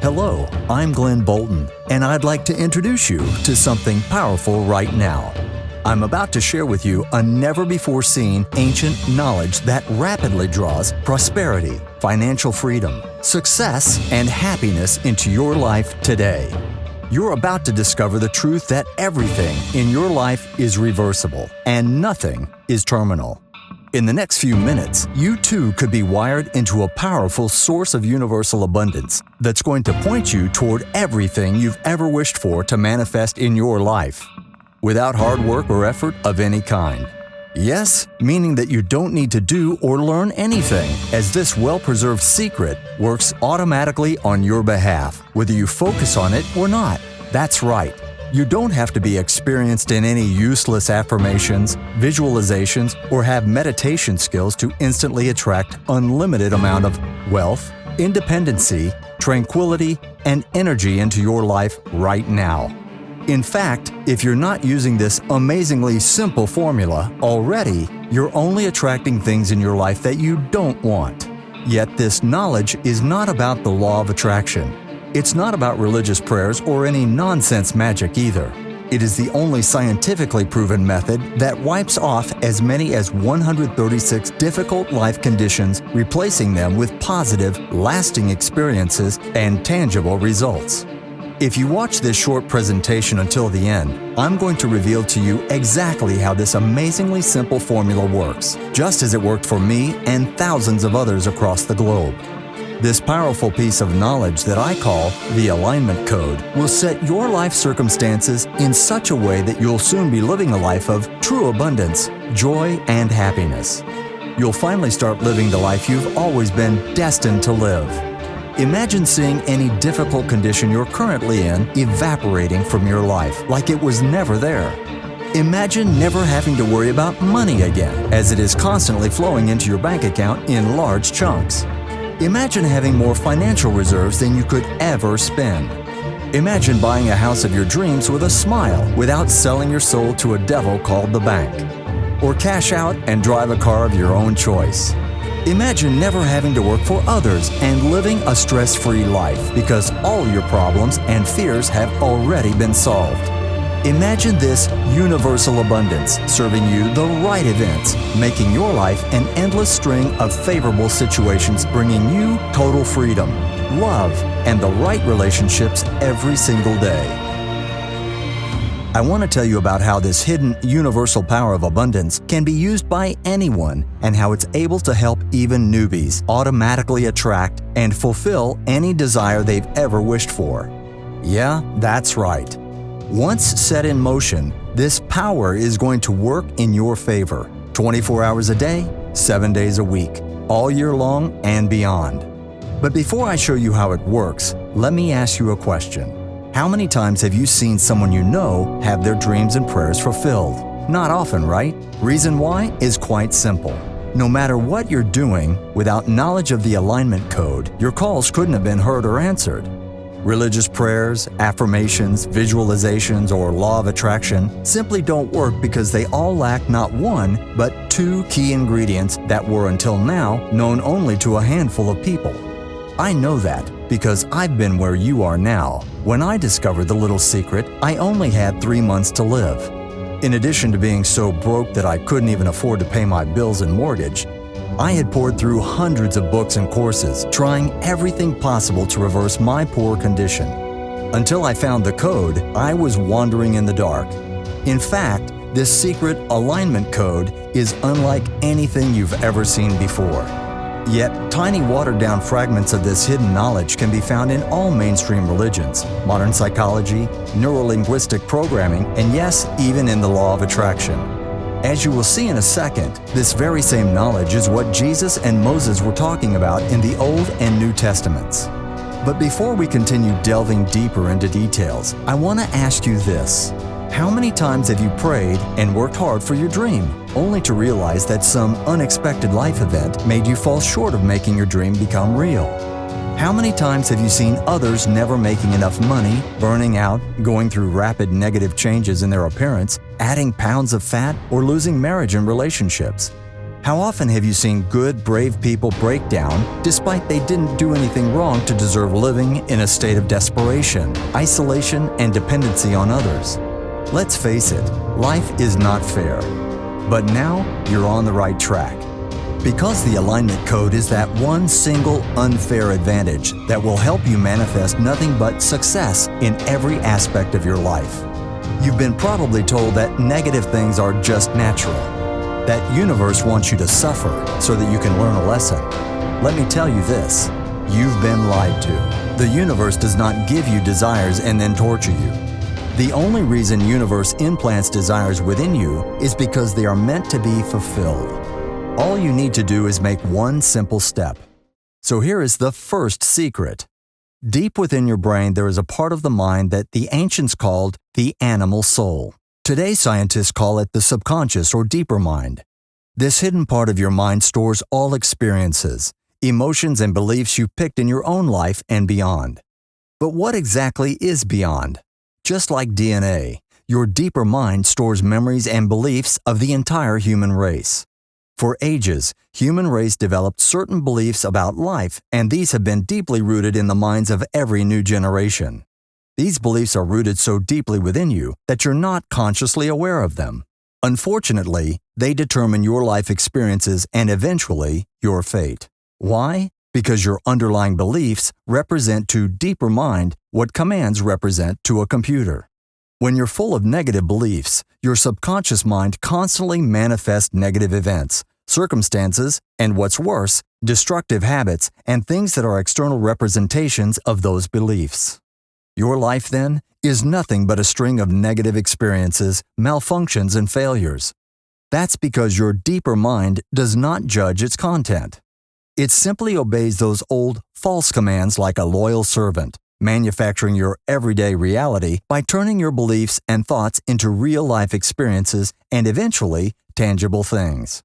Hello, I'm Glenn Bolton, and I'd like to introduce you to something powerful right now. I'm about to share with you a never-before-seen ancient knowledge that rapidly draws prosperity, financial freedom, success, and happiness into your life today. You're about to discover the truth that everything in your life is reversible and nothing is terminal. In the next few minutes, you too could be wired into a powerful source of universal abundance that's going to point you toward everything you've ever wished for to manifest in your life, without hard work or effort of any kind. Yes, meaning that you don't need to do or learn anything, as this well-preserved secret works automatically on your behalf, whether you focus on it or not. That's right. You don't have to be experienced in any useless affirmations, visualizations, or have meditation skills to instantly attract unlimited amount of wealth, independency, tranquility, and energy into your life right now. In fact, if you're not using this amazingly simple formula already, you're only attracting things in your life that you don't want. Yet this knowledge is not about the law of attraction. It's not about religious prayers or any nonsense magic either. It is the only scientifically proven method that wipes off as many as 136 difficult life conditions, replacing them with positive, lasting experiences and tangible results. If you watch this short presentation until the end, I'm going to reveal to you exactly how this amazingly simple formula works, just as it worked for me and thousands of others across the globe. This powerful piece of knowledge that I call the alignment code will set your life circumstances in such a way that you'll soon be living a life of true abundance, joy, and happiness. You'll finally start living the life you've always been destined to live. Imagine seeing any difficult condition you're currently in evaporating from your life like it was never there. Imagine never having to worry about money again, as it is constantly flowing into your bank account in large chunks. Imagine having more financial reserves than you could ever spend. Imagine buying a house of your dreams with a smile without selling your soul to a devil called the bank. Or cash out and drive a car of your own choice. Imagine never having to work for others and living a stress-free life because all your problems and fears have already been solved. Imagine this universal abundance serving you the right events, making your life an endless string of favorable situations, bringing you total freedom, love, and the right relationships every single day. I want to tell you about how this hidden universal power of abundance can be used by anyone and how it's able to help even newbies automatically attract and fulfill any desire they've ever wished for. Yeah, that's right. Once set in motion, this power is going to work in your favor 24 hours a day, 7 days a week, all year long and beyond. But before I show you how it works, let me ask you a question. How many times have you seen someone you know have their dreams and prayers fulfilled? Not often, right? Reason why is quite simple. No matter what you're doing, without knowledge of the alignment code, your calls couldn't have been heard or answered. Religious prayers, affirmations, visualizations, or law of attraction simply don't work because they all lack not one, but two key ingredients that were until now known only to a handful of people. I know that because I've been where you are now. When I discovered the little secret, I only had 3 months to live. In addition to being so broke that I couldn't even afford to pay my bills and mortgage, I had poured through hundreds of books and courses, trying everything possible to reverse my poor condition. Until I found the code, I was wandering in the dark. In fact, this secret alignment code is unlike anything you've ever seen before. Yet, tiny watered-down fragments of this hidden knowledge can be found in all mainstream religions, modern psychology, neuro-linguistic programming, and yes, even in the law of attraction. As you will see in a second, this very same knowledge is what Jesus and Moses were talking about in the Old and New Testaments. But before we continue delving deeper into details, I want to ask you this. How many times have you prayed and worked hard for your dream, only to realize that some unexpected life event made you fall short of making your dream become real? How many times have you seen others never making enough money, burning out, going through rapid negative changes in their appearance, adding pounds of fat, or losing marriage and relationships? How often have you seen good, brave people break down despite they didn't do anything wrong to deserve living in a state of desperation, isolation, and dependency on others? Let's face it, life is not fair. But now you're on the right track. Because the alignment code is that one single unfair advantage that will help you manifest nothing but success in every aspect of your life. You've been probably told that negative things are just natural. That universe wants you to suffer so that you can learn a lesson. Let me tell you this, you've been lied to. The universe does not give you desires and then torture you. The only reason universe implants desires within you is because they are meant to be fulfilled. All you need to do is make one simple step. So here is the first secret. Deep within your brain, there is a part of the mind that the ancients called the animal soul. Today, scientists call it the subconscious or deeper mind. This hidden part of your mind stores all experiences, emotions, and beliefs you picked in your own life and beyond. But what exactly is beyond? Just like DNA, your deeper mind stores memories and beliefs of the entire human race. For ages, human race developed certain beliefs about life, and these have been deeply rooted in the minds of every new generation. These beliefs are rooted so deeply within you that you're not consciously aware of them. Unfortunately, they determine your life experiences and eventually your fate. Why? Because your underlying beliefs represent to deeper mind what commands represent to a computer. When you're full of negative beliefs, your subconscious mind constantly manifests negative events, circumstances, and what's worse, destructive habits and things that are external representations of those beliefs. Your life, then, is nothing but a string of negative experiences, malfunctions, and failures. That's because your deeper mind does not judge its content. It simply obeys those old, false commands like a loyal servant, manufacturing your everyday reality by turning your beliefs and thoughts into real-life experiences and eventually tangible things.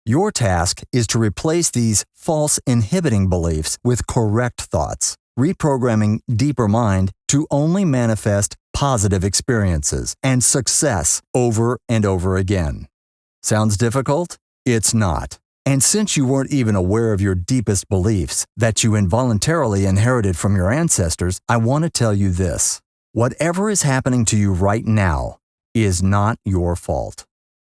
Your task is to replace these false inhibiting beliefs with correct thoughts, reprogramming deeper mind to only manifest positive experiences and success over and over again. Sounds difficult? It's not. And since you weren't even aware of your deepest beliefs that you involuntarily inherited from your ancestors, I want to tell you this. Whatever is happening to you right now is not your fault.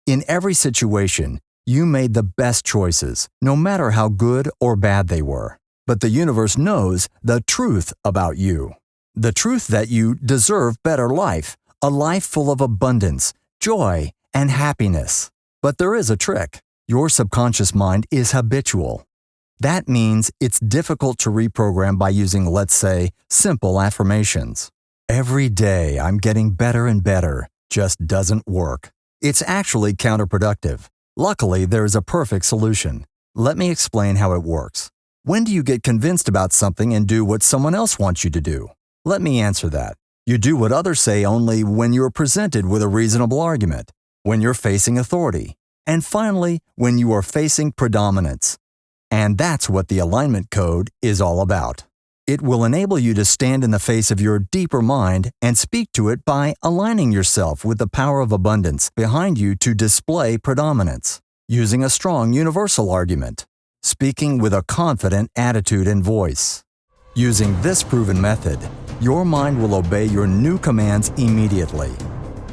In every situation, you made the best choices, no matter how good or bad they were. But the universe knows the truth about you. The truth that you deserve better life, a life full of abundance, joy, and happiness. But there is a trick. Your subconscious mind is habitual. That means it's difficult to reprogram by using, let's say, simple affirmations. Every day I'm getting better and better just doesn't work. It's actually counterproductive. Luckily, there is a perfect solution. Let me explain how it works. When do you get convinced about something and do what someone else wants you to do? Let me answer that. You do what others say only when you're presented with a reasonable argument, when you're facing authority, and finally, when you are facing predominance. And that's what the alignment code is all about. It will enable you to stand in the face of your deeper mind and speak to it by aligning yourself with the power of abundance behind you to display predominance, using a strong universal argument, speaking with a confident attitude and voice. Using this proven method, your mind will obey your new commands immediately.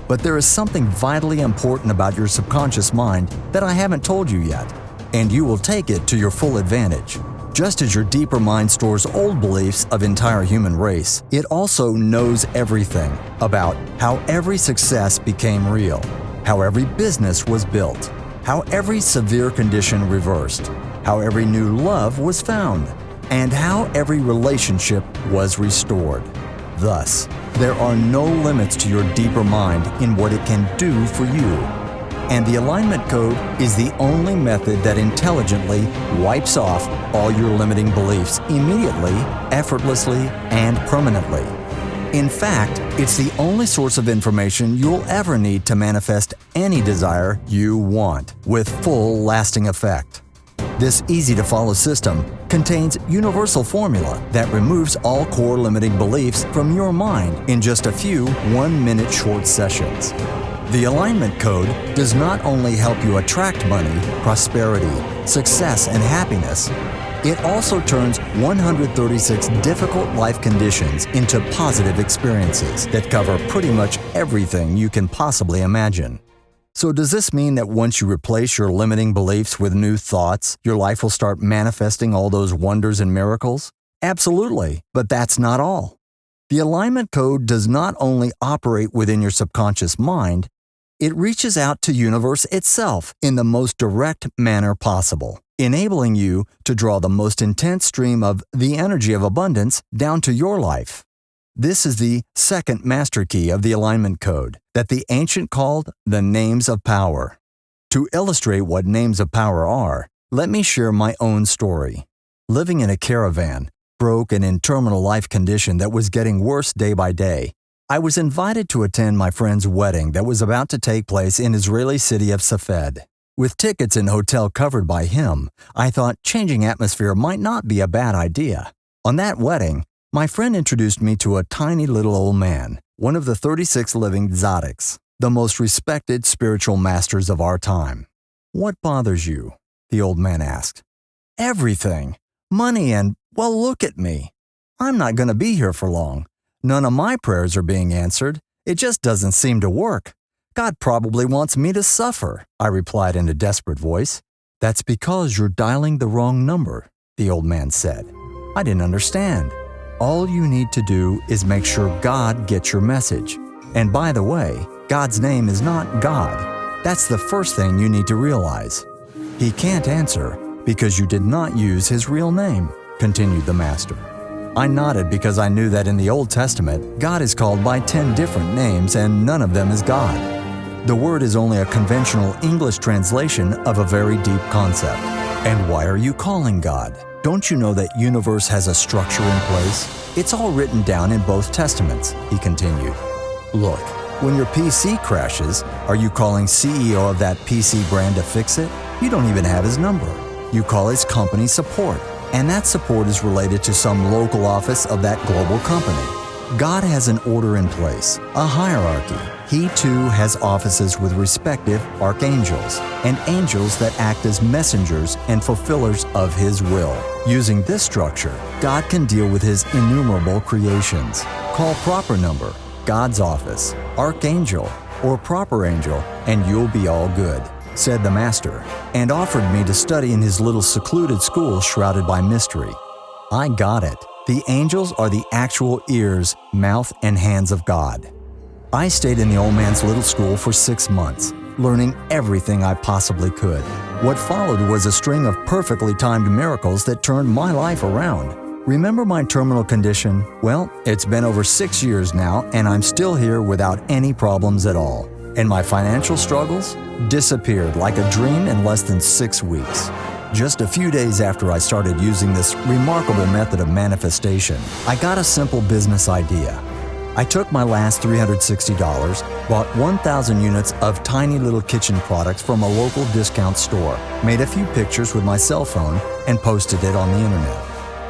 But there is something vitally important about your subconscious mind that I haven't told you yet, and you will take it to your full advantage. Just as your deeper mind stores old beliefs of entire human race, it also knows everything about how every success became real, how every business was built, how every severe condition reversed, how every new love was found, and how every relationship was restored. Thus, there are no limits to your deeper mind in what it can do for you. And the alignment code is the only method that intelligently wipes off all your limiting beliefs immediately, effortlessly, and permanently. In fact, it's the only source of information you'll ever need to manifest any desire you want with full lasting effect. This easy-to-follow system contains universal formula that removes all core limiting beliefs from your mind in just a few one-minute short sessions. The alignment code does not only help you attract money, prosperity, success, and happiness, it also turns 136 difficult life conditions into positive experiences that cover pretty much everything you can possibly imagine. So does this mean that once you replace your limiting beliefs with new thoughts, your life will start manifesting all those wonders and miracles? Absolutely, but that's not all. The alignment code does not only operate within your subconscious mind, it reaches out to universe itself in the most direct manner possible, enabling you to draw the most intense stream of the energy of abundance down to your life. This is the second master key of the alignment code that the ancient called the names of power. To illustrate what names of power are, let me share my own story. Living in a caravan, broke and in terminal life condition that was getting worse day by day, I was invited to attend my friend's wedding that was about to take place in Israeli city of Safed. With tickets and hotel covered by him, I thought changing atmosphere might not be a bad idea. On that wedding, my friend introduced me to a tiny little old man, one of the 36 living tzaddiks, the most respected spiritual masters of our time. "What bothers you?" the old man asked. "Everything. Money and, well, look at me. I'm not going to be here for long. None of my prayers are being answered. It just doesn't seem to work. God probably wants me to suffer," I replied in a desperate voice. "That's because you're dialing the wrong number," the old man said. I didn't understand. "All you need to do is make sure God gets your message. And by the way, God's name is not God. That's the first thing you need to realize. He can't answer because you did not use his real name," continued the master. I nodded because I knew that in the Old Testament, God is called by 10 different names and none of them is God. The word is only a conventional English translation of a very deep concept. "And why are you calling God? Don't you know that universe has a structure in place? It's all written down in both testaments," he continued. "Look, when your PC crashes, are you calling CEO of that PC brand to fix it? You don't even have his number. You call his company support, and that support is related to some local office of that global company. God has an order in place, a hierarchy. He too has offices with respective archangels and angels that act as messengers and fulfillers of his will. Using this structure, God can deal with his innumerable creations. Call proper number, God's office, archangel, or proper angel, and you'll be all good," said the master, and offered me to study in his little secluded school shrouded by mystery. I got it. The angels are the actual ears, mouth, and hands of God. I stayed in the old man's little school for 6 months, learning everything I possibly could. What followed was a string of perfectly timed miracles that turned my life around. Remember my terminal condition? Well, it's been over 6 years now, and I'm still here without any problems at all. And my financial struggles disappeared like a dream in less than 6 weeks. Just a few days after I started using this remarkable method of manifestation, I got a simple business idea. I took my last $360, bought 1,000 units of tiny little kitchen products from a local discount store, made a few pictures with my cell phone, and posted it on the internet.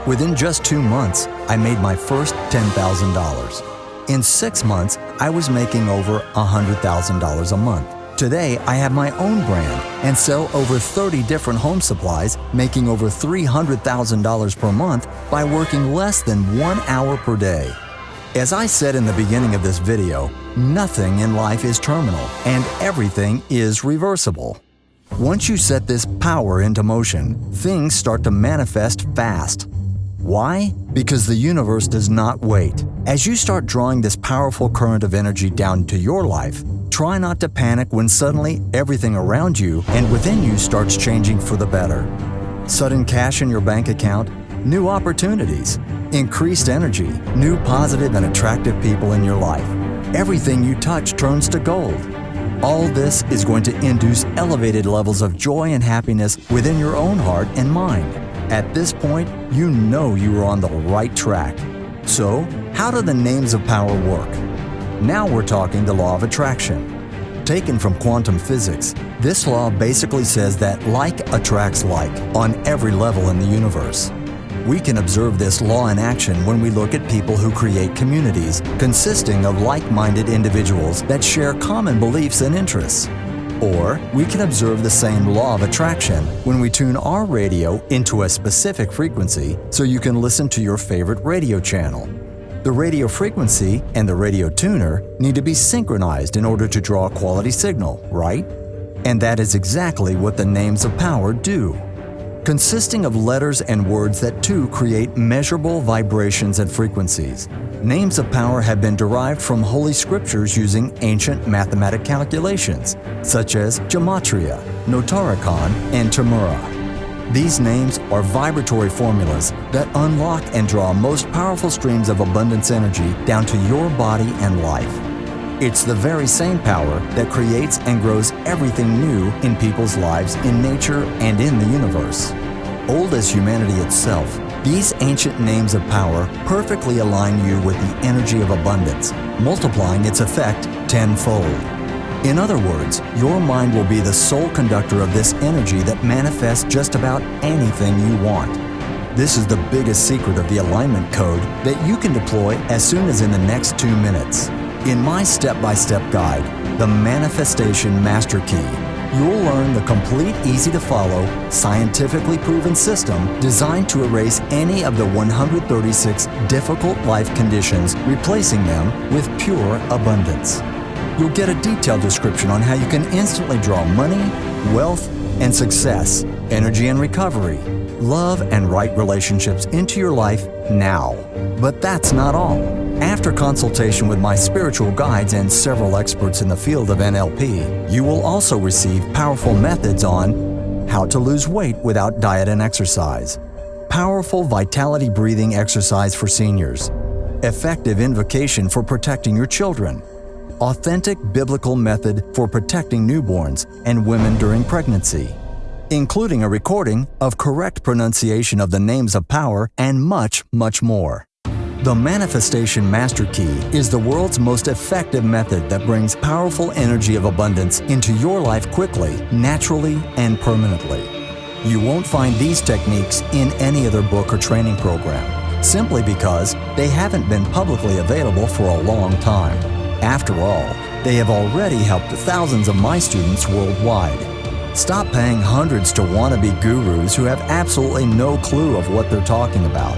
Within just 2 months, I made my first $10,000. In 6 months, I was making over $100,000 a month. Today, I have my own brand and sell over 30 different home supplies, making over $300,000 per month by working less than 1 hour per day. As I said in the beginning of this video, nothing in life is terminal and everything is reversible. Once you set this power into motion, things start to manifest fast. Why? Because the universe does not wait. As you start drawing this powerful current of energy down to your life, try not to panic when suddenly everything around you and within you starts changing for the better. Sudden cash in your bank account, new opportunities, increased energy, new positive and attractive people in your life. Everything you touch turns to gold. All this is going to induce elevated levels of joy and happiness within your own heart and mind. At this point, you know you are on the right track. So, how do the names of power work? Now we're talking the law of attraction. Taken from quantum physics, this law basically says that like attracts like on every level in the universe. We can observe this law in action when we look at people who create communities consisting of like-minded individuals that share common beliefs and interests. Or we can observe the same law of attraction when we tune our radio into a specific frequency so you can listen to your favorite radio channel. The radio frequency and the radio tuner need to be synchronized in order to draw a quality signal, right? And that is exactly what the names of power do. Consisting of letters and words that too create measurable vibrations and frequencies, names of power have been derived from Holy Scriptures using ancient mathematic calculations, such as Gematria, Notarikon, and Tamura. These names are vibratory formulas that unlock and draw most powerful streams of abundance energy down to your body and life. It's the very same power that creates and grows everything new in people's lives, in nature, and in the universe. Old as humanity itself, these ancient names of power perfectly align you with the energy of abundance, multiplying its effect tenfold. In other words, your mind will be the sole conductor of this energy that manifests just about anything you want. This is the biggest secret of the alignment code that you can deploy as soon as in the next 2 minutes. In my step-by-step guide, the Manifestation Masterkey, you'll learn the complete, easy-to-follow, scientifically proven system designed to erase any of the 136 difficult life conditions, replacing them with pure abundance. You'll get a detailed description on how you can instantly draw money, wealth, and success, energy and recovery, love and right relationships into your life now. But that's not all. After consultation with my spiritual guides and several experts in the field of NLP, you will also receive powerful methods on how to lose weight without diet and exercise, powerful vitality breathing exercise for seniors, effective invocation for protecting your children, authentic biblical method for protecting newborns and women during pregnancy, including a recording of correct pronunciation of the names of power, and much, much more. The Manifestation Masterkey is the world's most effective method that brings powerful energy of abundance into your life quickly, naturally, and permanently. You won't find these techniques in any other book or training program, simply because they haven't been publicly available for a long time. After all, they have already helped thousands of my students worldwide. Stop paying hundreds to wannabe gurus who have absolutely no clue of what they're talking about.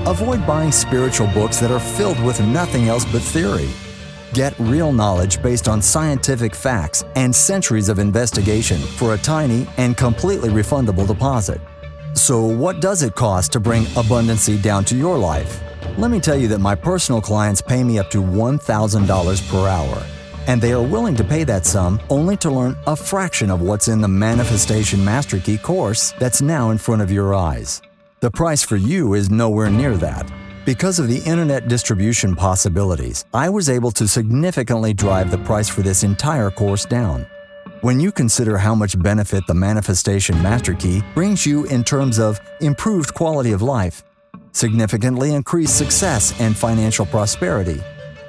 Avoid buying spiritual books that are filled with nothing else but theory. Get real knowledge based on scientific facts and centuries of investigation for a tiny and completely refundable deposit. So what does it cost to bring abundancy down to your life? Let me tell you that my personal clients pay me up to $1,000 per hour, and they are willing to pay that sum only to learn a fraction of what's in the Manifestation Masterkey course that's now in front of your eyes. The price for you is nowhere near that. Because of the internet distribution possibilities, I was able to significantly drive the price for this entire course down. When you consider how much benefit the Manifestation Masterkey brings you in terms of improved quality of life, significantly increased success and financial prosperity,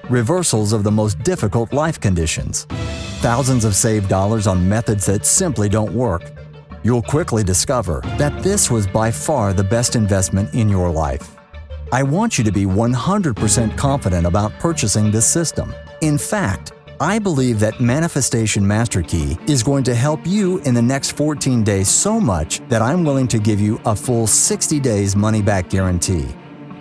reversals of the most difficult life conditions, thousands of saved dollars on methods that simply don't work, you'll quickly discover that this was by far the best investment in your life. I want you to be 100% confident about purchasing this system. In fact, I believe that Manifestation Masterkey is going to help you in the next 14 days so much that I'm willing to give you a full 60 days money-back guarantee.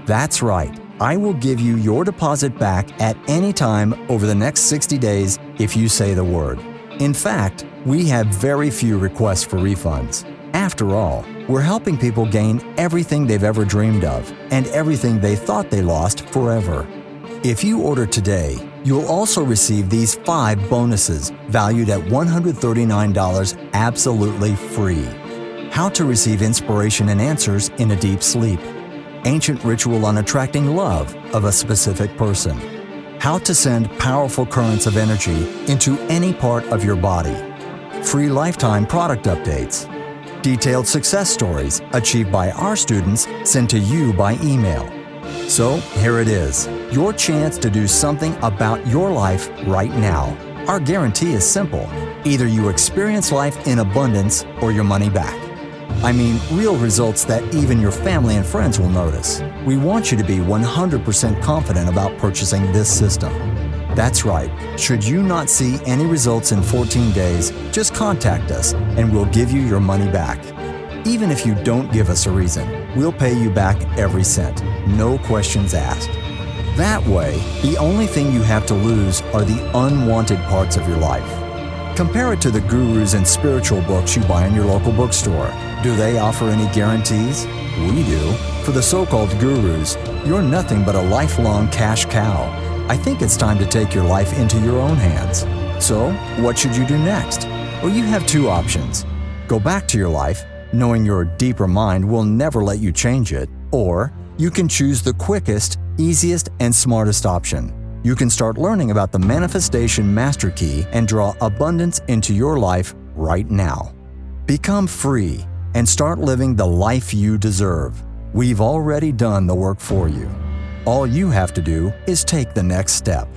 That's right, I will give you your deposit back at any time over the next 60 days if you say the word. In fact, we have very few requests for refunds. After all, we're helping people gain everything they've ever dreamed of and everything they thought they lost forever. If you order today, you'll also receive these 5 bonuses valued at $139 absolutely free. How to receive inspiration and answers in a deep sleep. Ancient ritual on attracting love of a specific person. How to send powerful currents of energy into any part of your body. Free lifetime product updates. Detailed success stories achieved by our students sent to you by email. So here it is, your chance to do something about your life right now. Our guarantee is simple. Either you experience life in abundance or your money back. I mean, real results that even your family and friends will notice. We want you to be 100% confident about purchasing this system. That's right. Should you not see any results in 14 days, just contact us and we'll give you your money back. Even if you don't give us a reason, we'll pay you back every cent, no questions asked. That way, the only thing you have to lose are the unwanted parts of your life. Compare it to the gurus and spiritual books you buy in your local bookstore. Do they offer any guarantees? We do. For the so-called gurus, you're nothing but a lifelong cash cow. I think it's time to take your life into your own hands. So, what should you do next? Well, you have two options. Go back to your life, knowing your deeper mind will never let you change it, or you can choose the quickest, easiest, and smartest option. You can start learning about the Manifestation Masterkey and draw abundance into your life right now. Become free and start living the life you deserve. We've already done the work for you. All you have to do is take the next step.